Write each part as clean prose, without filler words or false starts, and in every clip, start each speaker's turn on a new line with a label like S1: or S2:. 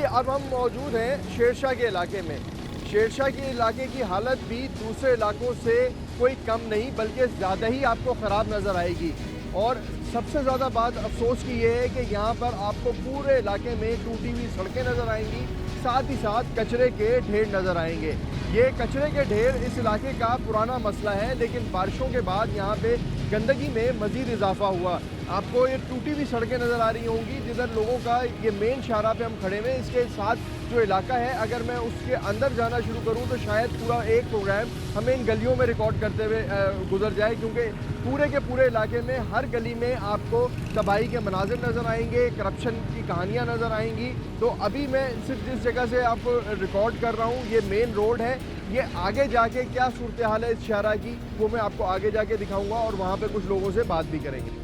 S1: अब हम मौजूद हैं शेरशाह के इलाके में। शेरशाह के इलाके की हालत भी दूसरे इलाकों से कोई कम नहीं बल्कि ज़्यादा ही आपको ख़राब नज़र आएगी। और सबसे ज़्यादा बात अफसोस की ये है कि यहाँ पर आपको पूरे इलाके में टूटी हुई सड़कें नज़र आएंगी, साथ ही साथ कचरे के ढेर नज़र आएंगे। ये कचरे के ढेर इस इलाके का पुराना मसला है, लेकिन बारिशों के बाद यहाँ पे गंदगी में मज़ीद इजाफा हुआ। आपको ये टूटी हुई सड़कें नज़र आ रही होंगी जिधर लोगों का ये मेन शाहराह पे हम खड़े हुए। इसके साथ जो इलाका है, अगर मैं उसके अंदर जाना शुरू करूँ तो शायद पूरा एक प्रोग्राम हमें इन गलियों में रिकॉर्ड करते हुए गुजर जाए, क्योंकि पूरे के पूरे इलाके में हर गली में आपको तबाही के मनाजिर नज़र आएंगे, करप्शन की कहानियाँ नज़र आएंगी। तो अभी मैं सिर्फ जिस जगह से आपको रिकॉर्ड कर रहा हूँ, ये मेन रोड है। ये आगे जाके क्या सूरत हाल है इस शाहराह की, वो मैं आपको आगे जाके दिखाऊंगा और वहाँ पे कुछ लोगों से बात भी करेंगे।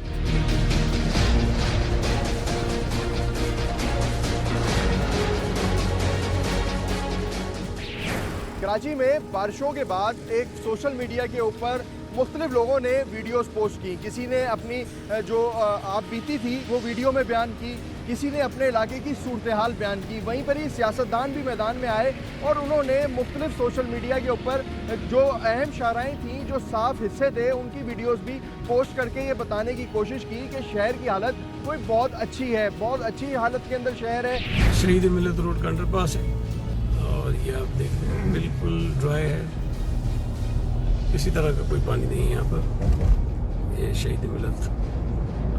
S1: कराची में बारिशों के बाद एक सोशल मीडिया के ऊपर मुख्तलिफ लोगों ने वीडियोस पोस्ट की। किसी ने अपनी जो आप बीती थी वो वीडियो में बयान की, किसी ने अपने इलाके की सूरत हाल बयान की। वहीं पर ही सियासतदान भी मैदान में आए और उन्होंने मुख्तलिफ सोशल मीडिया के ऊपर जो अहम शाहराएँ थीं, जो साफ हिस्से थे, उनकी वीडियोस भी पोस्ट करके ये बताने की कोशिश की कि शहर की हालत कोई बहुत अच्छी है, बहुत अच्छी हालत के अंदर शहर है।
S2: शहीद मिलत रोड का अंडरपास है और ये आप देख रहे हैं बिल्कुल ड्राई है, किसी तरह का कोई पानी नहीं है यहाँ पर। ये शहीद मिलत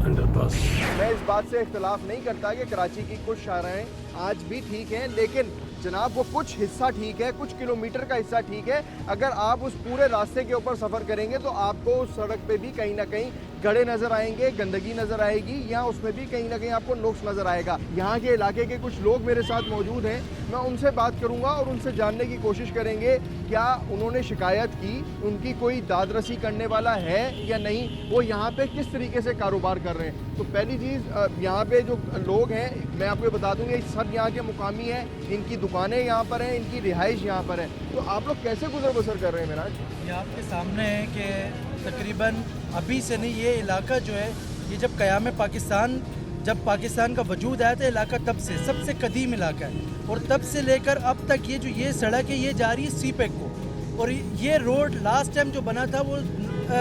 S2: अंडरपास।
S1: मैं इस बात से इख्तलाफ नहीं करता कि कराची की कुछ शाहराएँ आज भी ठीक हैं, लेकिन जनाब वो कुछ हिस्सा ठीक है, कुछ किलोमीटर का हिस्सा ठीक है। अगर आप उस पूरे रास्ते के ऊपर सफ़र करेंगे तो आपको उस सड़क पे भी कहीं ना कहीं गड्ढे नज़र आएंगे, गंदगी नज़र आएगी, या उसमें भी कहीं ना कहीं आपको नुक्स नज़र आएगा। यहाँ के इलाके के कुछ लोग मेरे साथ मौजूद हैं, मैं उनसे बात करूँगा और उनसे जानने की कोशिश करेंगे क्या उन्होंने शिकायत की, उनकी कोई दादरसी करने वाला है या नहीं, वो यहाँ पे किस तरीके से कारोबार कर रहे हैं। तो पहली चीज़, यहाँ पे जो लोग हैं, मैं आपको बता दूँगी, सब यहाँ के मुकामी हैं, इनकी दुकानें यहाँ पर हैं, इनकी रिहाइश यहाँ पर है। तो आप लोग कैसे गुजर बसर कर रहे हैं मेराज?
S3: ये आपके सामने है कि तकरीबन अभी से नहीं, ये इलाका जो है, ये जब क़याम पाकिस्तान, जब पाकिस्तान का वजूद आया था, इलाका तब से सबसे कदीम इलाका है और तब से लेकर अब तक ये जो ये सड़क है ये जा रही है सी पैक को। और ये रोड लास्ट टाइम जो बना था वो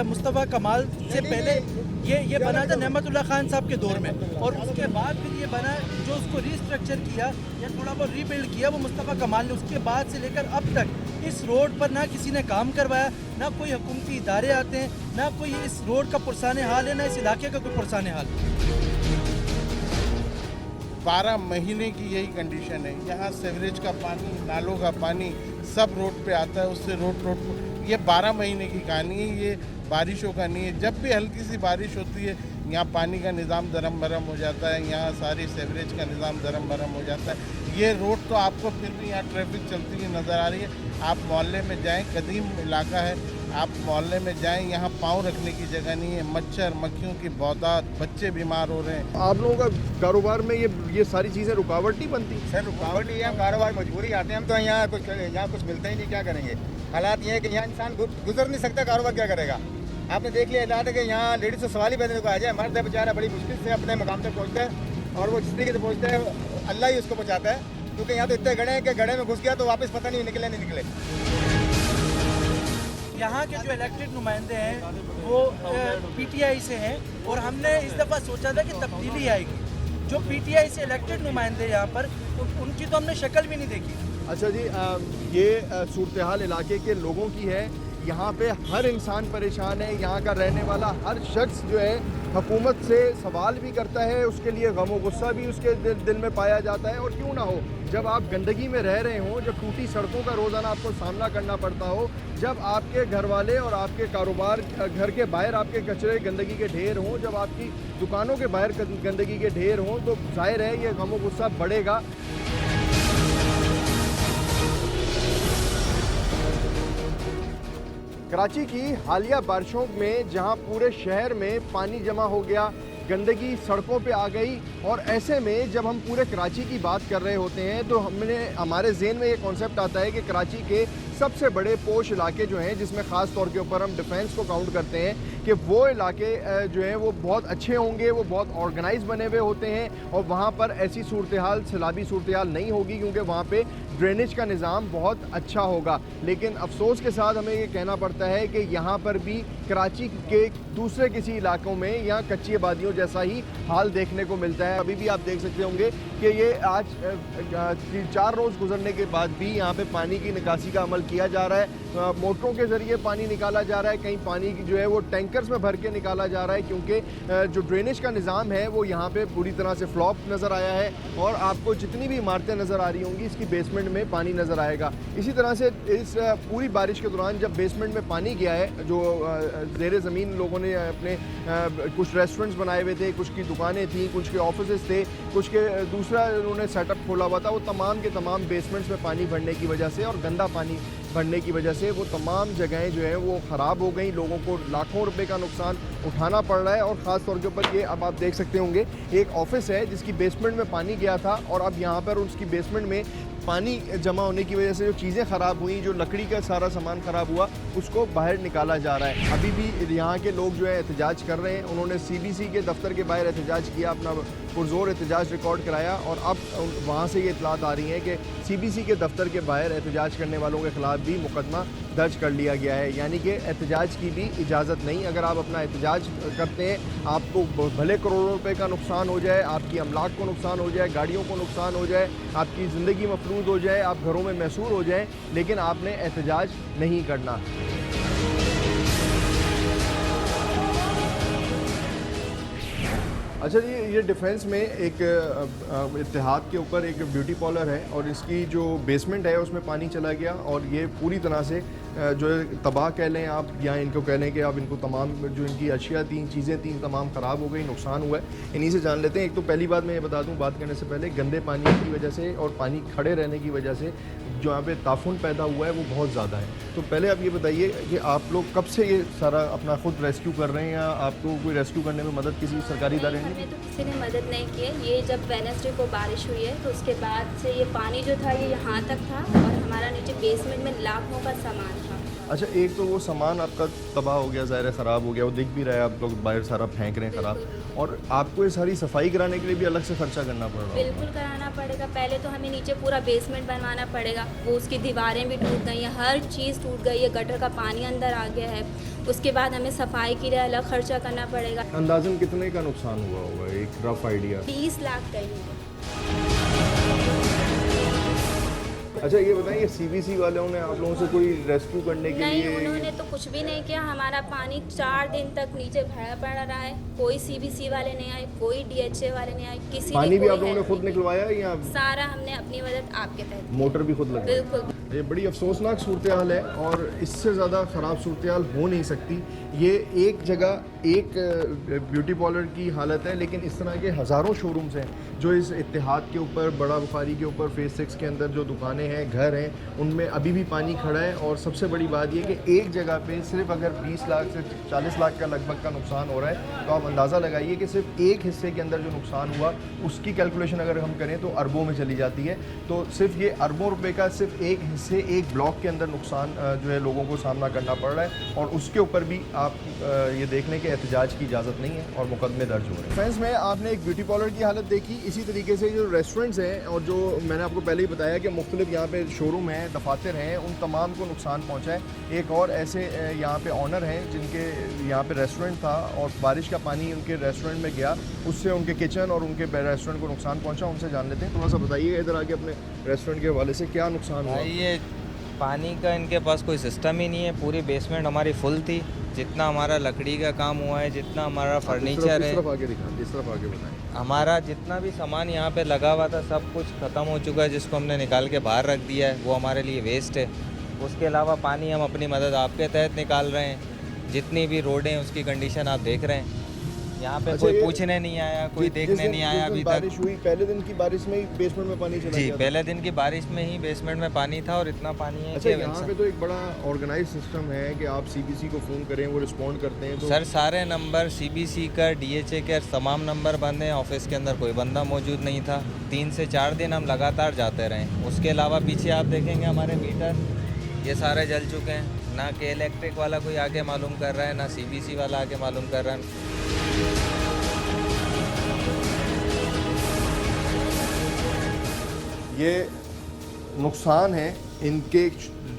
S3: मुस्तफ़ा कमाल से पहले ये बना था नेमतुल्लाह खान साहब के दौर में, और उसके बाद फिर ये बना, जो उसको रिस्ट्रक्चर किया या थोड़ा बहुत रीबिल्ड किया वो मुस्तफ़ा कमाल ने। उसके बाद से लेकर अब तक इस रोड पर ना किसी ने काम करवाया, ना कोई हुकूमती इदारे आते हैं, ना कोई इस रोड का पुरसाने हाल है, ना इस इलाके का कोई पुरसाने हाल है।
S4: 12 महीने की यही कंडीशन है। यहाँ सीवरेज का पानी, नालों का पानी सब रोड पे आता है, उससे रोड ये 12 महीने की कहानी है, ये बारिशों का नहीं है। जब भी हल्की सी बारिश होती है यहाँ पानी का निज़ाम दरम भरम हो जाता है, यहाँ सारी सीवरेज का निज़ाम दरम भरम हो जाता है। ये रोड तो आपको फिर भी यहाँ ट्रैफिक चलती हुई नज़र आ रही है। आप मोहल्ले में जाएं, कदीम इलाका है, आप मोहल्ले में जाएं, यहाँ पाँव रखने की जगह नहीं है, मच्छर मक्खियों की बहुतात, बच्चे बीमार हो रहे हैं।
S1: आप लोगों का कारोबार में ये सारी चीज़ें रुकावट नहीं बनती?
S5: सर रुकावट ही है, कारोबार मजबूरी आते हैं हम तो। यहाँ कुछ मिलता ही नहीं, क्या करेंगे। हालात ये है कि यहाँ इंसान गुजर नहीं सकता, कारोबार क्या करेगा। आपने देख लिया इलाज है कि यहाँ लेडीज़ से सवाल ही पैदल को आ जाए, मर्द है बेचारा बड़ी मुश्किल से अपने मकाम तक पहुँचता है, और वो जिस तरीके से पहुँचता है अल्लाह ही उसको पहुँचाता है, क्योंकि यहाँ तो इतने गड्ढे हैं कि गड्ढे में घुस गया तो वापस पता नहीं निकले नहीं निकले।
S3: यहाँ के जो इलेक्टेड नुमाइंदे हैं वो पीटीआई से हैं, और हमने इस दफ़ा सोचा था कि तब्दीली आएगी। जो पीटीआई से इलेक्टेड नुमाइंदे यहाँ पर, उनकी तो हमने शक्ल भी नहीं देखी।
S1: अच्छा जी, ये सूरत हाल इलाके के लोगों की है। यहाँ पे हर इंसान परेशान है, यहाँ का रहने वाला हर शख्स जो है हुकूमत से सवाल भी करता है, उसके लिए गम और गुस्सा भी उसके दिल में पाया जाता है। और क्यों ना हो, जब आप गंदगी में रह रहे हों, जब टूटी सड़कों का रोज़ाना आपको सामना करना पड़ता हो, जब आपके घर वाले और आपके कारोबार, घर के बाहर आपके कचरे गंदगी के ढेर हों, जब आपकी दुकानों के बाहर गंदगी के ढेर हों, तो जाहिर है ये गम और गुस्सा बढ़ेगा। कराची की हालिया बारिशों में जहां पूरे शहर में पानी जमा हो गया, गंदगी सड़कों पे आ गई, और ऐसे में जब हम पूरे कराची की बात कर रहे होते हैं तो हमारे ज़हन में ये कॉन्सेप्ट आता है कि कराची के सबसे बड़े पोश इलाके जो हैं, जिसमें ख़ास तौर के ऊपर हम डिफेंस को काउंट करते हैं, कि वो इलाके जो हैं वो बहुत अच्छे होंगे, वो बहुत ऑर्गेनाइज बने हुए होते हैं और वहाँ पर ऐसी सूरत हाल, सैलाबी सूरत हाल नहीं होगी, क्योंकि वहाँ पे ड्रेनेज का निज़ाम बहुत अच्छा होगा। लेकिन अफसोस के साथ हमें ये कहना पड़ता है कि यहाँ पर भी कराची के दूसरे किसी इलाकों में या कच्ची आबादियों जैसा ही हाल देखने को मिलता है। अभी भी आप देख सकते होंगे कि ये आज 4 रोज़ गुजरने के बाद भी यहाँ पे पानी की निकासी का अमल किया जा रहा है। मोटरों के ज़रिए पानी निकाला जा रहा है, कहीं पानी जो है वो टैंकर्स में भर के निकाला जा रहा है, क्योंकि जो ड्रेनेज का निज़ाम है वो यहाँ पे पूरी तरह से फ्लॉप नज़र आया है। और आपको जितनी भी इमारतें नज़र आ रही होंगी, इसकी बेसमेंट में पानी नज़र आएगा। इसी तरह से इस पूरी बारिश के दौरान जब बेसमेंट में पानी गया है, जो ज़ेर ज़मीन लोगों ने अपने कुछ रेस्टोरेंट्स बनाए हुए थे, कुछ की दुकानें थी, कुछ के ऑफिस थे, कुछ के दूसरा उन्होंने सेटअप खोला हुआ था, वो तमाम के तमाम बेसमेंट्स में पानी भरने की वजह से और गंदा पानी भरने की वजह से वो तमाम जगहें जो हैं वो ख़राब हो गई। लोगों को लाखों रुपए का नुकसान उठाना पड़ रहा है। और ख़ास तौर के ऊपर ये अब आप देख सकते होंगे, एक ऑफिस है जिसकी बेसमेंट में पानी गया था और अब यहाँ पर उसकी बेसमेंट में पानी जमा होने की वजह से जो चीज़ें ख़राब हुई, जो लकड़ी का सारा सामान ख़राब हुआ, उसको बाहर निकाला जा रहा है। अभी भी यहाँ के लोग जो है एहतजाज कर रहे हैं। उन्होंने CBC के दफ्तर के बाहर एहतजाज किया, अपना पुरजोर एहतजाज रिकॉर्ड कराया और अब वहाँ से ये इतलात आ रही हैं कि CBC के दफ्तर के बाहर एहतजाज करने वालों के ख़िलाफ़ भी मुकदमा दर्ज कर लिया गया है। यानी कि एहतजाज की भी इजाज़त नहीं। अगर आप अपना एहतजाज करते हैं, आपको भले करोड़ों रुपए का नुकसान हो जाए, आपकी अमलाक को नुकसान हो जाए, गाड़ियों को नुकसान हो जाए, आपकी ज़िंदगी मफलूज हो जाए, आप घरों में महसूर हो जाएं, लेकिन आपने एहतजाज नहीं करना। अच्छा जी, ये डिफेंस में एक इत्तेहाद के ऊपर एक ब्यूटी पार्लर है और इसकी जो बेसमेंट है उसमें पानी चला गया और ये पूरी तरह से जो है तबाह कह लें आप, या इनको कह लें कि आप इनको तमाम जो इनकी अशिया थी, चीज़ें थी, तमाम ख़राब हो गई, नुकसान हुआ है। इन्हीं से जान लेते हैं। एक तो पहली बात मैं ये बता दूं, बात करने से पहले, गंदे पानी की वजह से और पानी खड़े रहने की वजह से जो यहाँ पे ताफुन पैदा हुआ है वो बहुत ज़्यादा है। तो पहले आप ये बताइए कि आप लोग कब से ये सारा अपना खुद रेस्क्यू कर रहे हैं या आपको कोई रेस्क्यू करने में मदद किसी सरकारी इदारे ने?
S6: हमें तो किसी ने मदद नहीं की है। ये जब वेडनेसडे को बारिश हुई है तो उसके बाद से ये पानी जो था ये यहाँ तक था और हमारा नीचे बेसमेंट में लाखों का सामान था।
S1: अच्छा, एक तो वो सामान आपका तबाह हो गया, ज़ाहिर है ख़राब हो गया, वो दिख भी रहा है, आप लोग बाहर सारा फेंक रहे हैं ख़राब, और आपको ये सारी सफाई कराने के लिए भी अलग से खर्चा करना पड़ रहा है।
S6: बिल्कुल कराना पड़ेगा। पहले तो हमें नीचे पूरा बेसमेंट बनवाना पड़ेगा, वो उसकी दीवारें भी टूट गई हैं, हर चीज़ टूट गई है, गटर का पानी अंदर आ गया है। उसके बाद हमें सफाई के लिए अलग खर्चा करना पड़ेगा।
S1: अंदाज़न कितने का नुकसान हुआ होगा, एक रफ आइडिया?
S6: 20 लाख कहीं।
S1: अच्छा, ये बताइए CBC वालों ने आप लोगों से कोई रेस्क्यू करने के
S6: नहीं,
S1: लिए?
S6: उन्होंने तो कुछ भी नहीं किया। हमारा पानी 4 दिन तक नीचे भरा पड़ा रहा है, कोई CBC वाले नहीं आए, कोई DHA वाले नहीं आए, किसी
S1: पानी भी
S6: कोई
S1: आप लोगों ने
S6: help
S1: खुद
S6: नहीं की।
S1: निकलवाया या
S6: सारा हमने अपनी मदद आपके तहत।
S1: मोटर भी खुद लगाई?
S6: बिल्कुल।
S1: ये बड़ी अफसोसनाक सूरत हाल है और इससे ज़्यादा ख़राब सूरत हाल हो नहीं सकती। ये एक जगह एक ब्यूटी पार्लर की हालत है, लेकिन इस तरह के हज़ारों शोरूम्स हैं जो इस इत्तेहाद के ऊपर, बड़ा बुखारी के ऊपर, फेज़ 6 के अंदर जो दुकानें हैं, घर हैं, उनमें अभी भी पानी खड़ा है। और सबसे बड़ी बात ये कि एक जगह पे सिर्फ अगर 20 लाख से 40 लाख का लगभग का नुकसान हो रहा है, तो आप अंदाज़ा लगाइए कि सिर्फ एक हिस्से के अंदर जो नुकसान हुआ उसकी कैलकुलेशन अगर हम करें तो अरबों में चली जाती है। तो सिर्फ ये अरबों रुपए का सिर्फ एक हिस्से, एक ब्लॉक के अंदर नुकसान जो है लोगों को सामना करना पड़ रहा है, और उसके ऊपर भी आप ये देख लें कि एहतजाज की इजाज़त नहीं है और मुकदमे दर्ज हो रहे हैं। फ्रेंड्स में आपने एक ब्यूटी पार्लर की हालत देखी, इसी तरीके से जो रेस्टोरेंट्स हैं और जो मैंने आपको पहले ही बताया कि मुख्तलिफ यहाँ पे शोरूम हैं, दफातर हैं, उन तमाम को नुकसान पहुँचा है। एक और ऐसे यहाँ पे ऑनर हैं जिनके यहाँ पे रेस्टोरेंट था और बारिश का पानी उनके रेस्टोरेंट में गया, उससे उनके किचन और उनके रेस्टोरेंट को नुकसान पहुँचा। उनसे जान लेते हैं, थोड़ा सा बताइए इधर आके अपने रेस्टोरेंट के हवाले से क्या नुकसान हुआ?
S7: ये पानी का इनके पास कोई सिस्टम ही नहीं है। पूरी बेसमेंट हमारी फुल थी, जितना हमारा लकड़ी का काम हुआ है, जितना हमारा फर्नीचर है,
S1: इस तरफ आगे दिखाएं, इस तरफ आगे बताएं।
S7: हमारा जितना भी सामान यहाँ पे लगा हुआ था सब कुछ ख़त्म हो चुका है, जिसको हमने निकाल के बाहर रख दिया है, वो हमारे लिए वेस्ट है। उसके अलावा पानी हम अपनी मदद आपके तहत निकाल रहे हैं। जितनी भी रोडें उसकी कंडीशन आप देख रहे हैं। यहाँ पे
S1: अच्छा,
S7: कोई पूछने नहीं आया, कोई देखने नहीं आया अभी तक।
S1: बारिश हुई, पहले दिन की बारिश में ही बेसमेंट में पानी चला
S7: जी,
S1: गया था?
S7: पहले दिन की बारिश में ही बेसमेंट में पानी था और इतना पानी है
S1: अच्छा,
S7: कि
S1: यहाँ पे तो एक बड़ा ऑर्गेनाइज सिस्टम है कि आप CBC को फ़ोन करें, वो रिस्पॉन्ड करते हैं। तो
S7: सर सारे नंबर CBC का, DHA के तमाम नंबर बंद हैं। ऑफिस के अंदर कोई बंदा मौजूद नहीं था। 3 से 4 दिन हम लगातार जाते रहे। उसके अलावा पीछे आप देखेंगे हमारे मीटर ये सारे जल चुके हैं। ना के इलेक्ट्रिक वाला कोई आके मालूम कर रहा है, ना CBC वाला आके मालूम कर रहा है।
S1: ये नुकसान है इनके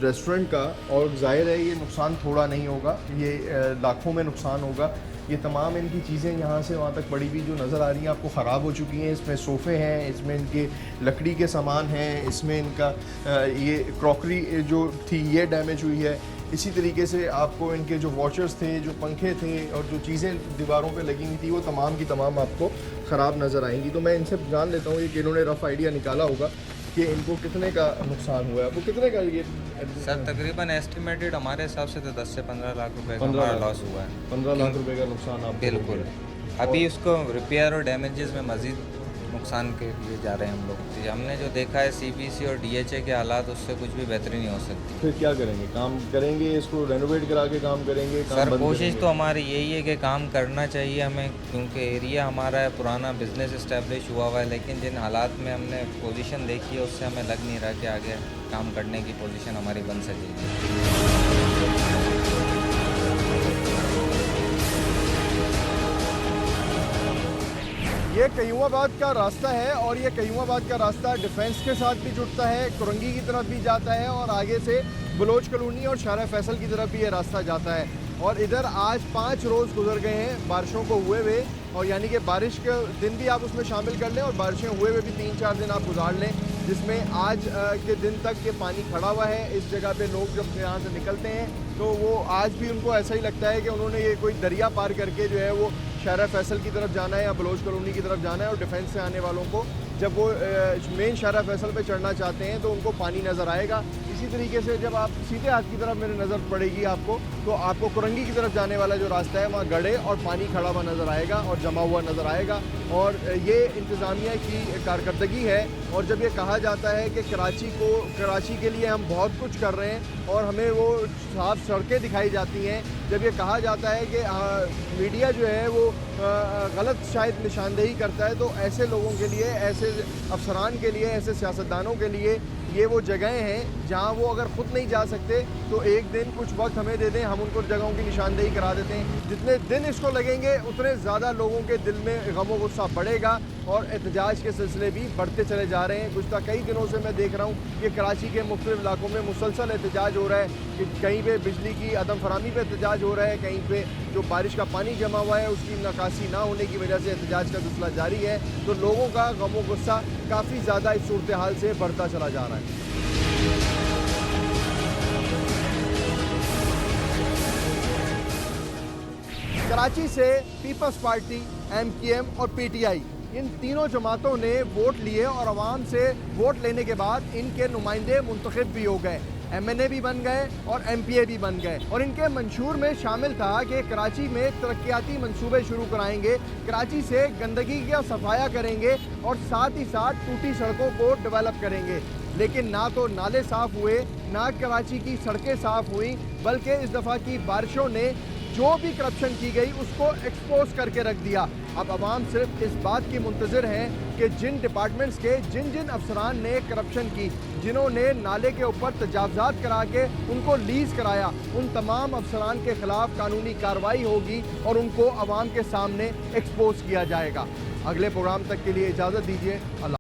S1: रेस्टोरेंट का, और जाहिर है ये नुकसान थोड़ा नहीं होगा, ये लाखों में नुकसान होगा। ये तमाम इनकी चीज़ें यहाँ से वहाँ तक पड़ी हुई जो नज़र आ रही हैं आपको ख़राब हो चुकी हैं। इसमें सोफ़े हैं, इसमें इनके लकड़ी के सामान हैं, इसमें इनका ये क्रॉकरी जो थी ये डैमेज हुई है। इसी तरीके से आपको इनके जो वॉचर्स थे, जो पंखे थे और जो चीज़ें दीवारों पे लगी हुई थी वो तमाम की तमाम आपको ख़राब नज़र आएंगी। तो मैं इनसे जान लेता हूँ कि इन्होंने रफ़ आइडिया निकाला होगा कि इनको कितने का नुकसान हुआ है। वो कितने का ये
S7: सर तकरीबन एस्टिमेटेड हमारे हिसाब से तो 10 से 15 लाख रुपए का
S1: 15
S7: हमारा
S1: लाख।
S7: लॉस हुआ है।
S1: 15 लाख रुपए का नुकसान आप
S7: बिल्कुल। अभी उसको रिपेयर और डैमेजेस में मज़ीद नुकसान के लिए जा रहे हैं हम लोग। तो हमने जो देखा है CBC और DHA के हालात, उससे कुछ भी बेहतरी नहीं हो सकती।
S1: फिर क्या करेंगे? काम करेंगे, इसको रेनोवेट करा के काम करेंगे? काम
S7: सर
S1: बंद
S7: कोशिश
S1: करेंगे?
S7: तो हमारी यही है कि काम करना चाहिए हमें, क्योंकि एरिया हमारा है, पुराना बिजनेस इस्टेब्लिश हुआ हुआ है। लेकिन जिन हालात में हमने पोजीशन देखी है उससे हमें लग नहीं रहा कि आगे काम करने की पोजीशन हमारी बन सकेगी।
S1: ये कयूमाबाद का रास्ता है, और ये कयूमाबाद का रास्ता डिफेंस के साथ भी जुड़ता है, कुरंगी की तरफ भी जाता है, और आगे से बलोच कॉलोनी और शारा फैसल की तरफ भी ये रास्ता जाता है। और इधर आज 5 रोज़ गुजर गए हैं बारिशों को हुए हुए, और यानी कि बारिश के दिन भी आप उसमें शामिल कर लें और बारिशें हुए हुए भी 3-4 दिन आप गुजार लें, जिसमें आज के दिन तक ये पानी खड़ा हुआ है। इस जगह पे लोग जब यहाँ से निकलते हैं तो वो आज भी उनको ऐसा ही लगता है कि उन्होंने ये कोई दरिया पार करके जो है वो शारा फैसल की तरफ जाना है या बलोच कॉलोनी की तरफ जाना है। और डिफेंस से आने वालों को जब वो मेन शारा फैसल पे चढ़ना चाहते हैं तो उनको पानी नज़र आएगा। इसी तरीके से जब आप सीधे हाथ की तरफ मेरी नज़र पड़ेगी आपको, तो आपको कुरंगी की तरफ जाने वाला जो रास्ता है वहाँ गड्ढे और पानी खड़ा हुआ नज़र आएगा और जमा हुआ नज़र आएगा। और ये इंतज़ामिया की कारकर्दगी है। और जब ये कहा जाता है कि कराची के लिए हम बहुत कुछ कर रहे हैं और हमें वो साफ सड़कें दिखाई जाती हैं, जब ये कहा जाता है कि मीडिया जो है वो गलत शायद निशानदेही करता है, तो ऐसे लोगों के लिए, ऐसे अफसरान के लिए, ऐसे सियासतदानों के लिए ये वो जगहें हैं जहाँ वो अगर ख़ुद नहीं जा सकते तो एक दिन कुछ वक्त हमें दे दें, हम उनको जगहों की निशानदेही करा देते हैं। जितने दिन इसको लगेंगे उतने ज़्यादा लोगों के दिल में गम व गुस्सा बढ़ेगा और एहतजाज के सिलसिले भी बढ़ते चले जा रहे हैं। गुज़श्ता कई दिनों से मैं देख रहा हूँ कि कराची के मुख्तलिफ इलाकों में मुसलसल एहतजाज हो रहा है कि कहीं पे बिजली की अदम फरामी पे एहतजाज हो रहा है, कहीं पे जो बारिश का पानी जमा हुआ है उसकी निकासी ना होने की वजह से एहतजाज का सिलसिला जारी है। तो लोगों का गम व गुस्सा काफ़ी ज़्यादा इस सूरत हाल से बढ़ता चला जा रहा है। कराची से पीपल्स पार्टी, MKM और PTI, इन तीनों जमातों ने वोट लिए और आवाम से वोट लेने के बाद इनके नुमाइंदे मुंतखब भी हो गए, MNA भी बन गए और MPA भी बन गए। और इनके मंशूर में शामिल था कि कराची में तरक्याती मंसूबे शुरू कराएंगे, कराची से गंदगी का सफाया करेंगे और साथ ही साथ टूटी सड़कों को डेवलप करेंगे। लेकिन ना तो नाले साफ़ हुए, ना कराची की सड़कें साफ़ हुई, बल्कि इस दफ़ा की बारिशों ने जो भी करप्शन की गई उसको एक्सपोज करके रख दिया। अब आवाम सिर्फ इस बात की मुंतज़िर हैं कि जिन डिपार्टमेंट्स के जिन अफसरान ने करप्शन की, जिन्होंने नाले के ऊपर तजावज़ात करा के उनको लीज़ कराया, उन तमाम अफसरान के ख़िलाफ़ कानूनी कार्रवाई होगी और उनको आवाम के सामने एक्सपोज किया जाएगा। अगले प्रोग्राम तक के लिए इजाज़त दीजिए। अल्लाह।